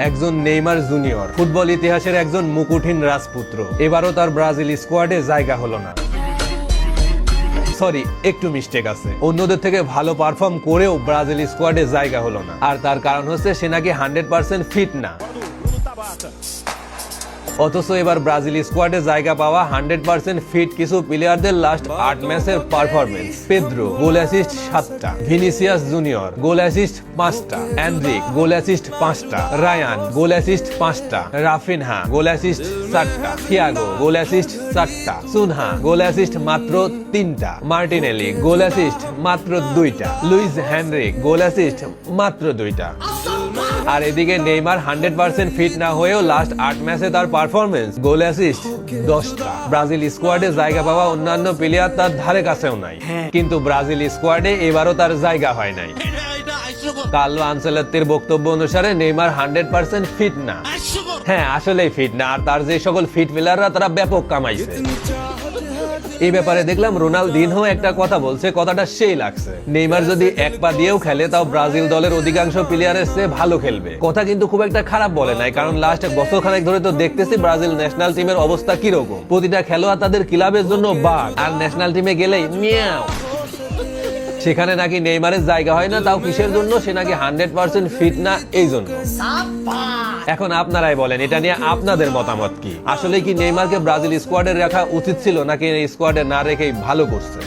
একজন Neymar junior football ইতিহাসের একজন মুকুটহীন রাজপুত্র এবারও তার ব্রাজিল স্কোয়াডে জায়গা হলো না। সরি, একটু মিস্টেক আছে, অন্যদের থেকে ভালো পারফর্ম করেও ব্রাজিল স্কোয়াডে জায়গা হলো না। আর তার কারণ হচ্ছে সে নাকি 100% ফিট না। অথচ এবার ব্রাজিল স্কোয়াডে জায়গা পাওয়া 100% ফিট কিছু প্লেয়ারদের লাস্ট 8 ম্যাচের পারফরমেন্স: পেদ্রো গোল অ্যাসিস্ট 7টা, ভিনিসিয়াস জুনিয়র গোল অ্যাসিস্ট 5টা, এনরিক গোল অ্যাসিস্ট 5টা, রায়ান গোল অ্যাসিস্ট 5টা, রাফিনহা গোল অ্যাসিস্ট 4টা, থিয়াগো গোল অ্যাসিস্ট 4টা, সুনহা গোল অ্যাসিস্ট মাত্র 3টা, মার্টিনেলি গোল অ্যাসিস্ট মাত্র 2টা, লুইস হেনরিক গোল অ্যাসিস্ট মাত্র 2টা। আর এদিকে নেইমার 100% ফিট না হয়েও লাস্ট 8 ম্যাচে তার পারফরমেন্স, গোল অ্যাসিস্ট 10টা। ব্রাজিল স্কোয়াডে জায়গা পাওয়া অন্যান্য প্লেয়ার তার ধারে কাছেও নাই, কিন্তু ব্রাজিল স্কোয়াডে এবারও তার জায়গা হয় নাই। কার্লো আনচেলত্তির বক্তব্য অনুসারে নেইমার 100% ফিট না। হ্যাঁ, আসলেই ফিট না। আর তার যে সকল ফিট প্লেয়াররা তারা ব্যাপক কামাইছে। এই ব্যাপারে দেখলাম রোনালদিনহো একটা কথা বলছে, কথাটা সেই লাগছে। নেইমার যদি এক পা দিয়েও খেলে তাও ব্রাজিল দলের অধিকাংশ প্লেয়ারের চেয়ে ভালো খেলবে। কথা কিন্তু খুব একটা খারাপ বলে নাই, কারণ লাস্ট বছর খানেক ধরে তো দেখতেছি ব্রাজিল ন্যাশনাল টিমের অবস্থা কিরকম। প্রতিটা খেলোয়াড় তাদের ক্লাবের জন্য বাঘ, আর ন্যাশনাল টিমে গেলেই মিয়াও। সেখানে নাকি নেইমারের জায়গা হয় না, তাও কিসের জন্য? সে নাকি 100% ফিট না, এই জন্য। এখন আপনারাই বলেন, এটা নিয়ে আপনাদের মতামত কি? আসলে কি নেইমারকে ব্রাজিল স্কোয়াডে রাখা উচিত ছিল, নাকি এই স্কোয়াডে না রেখেই ভালো করছে?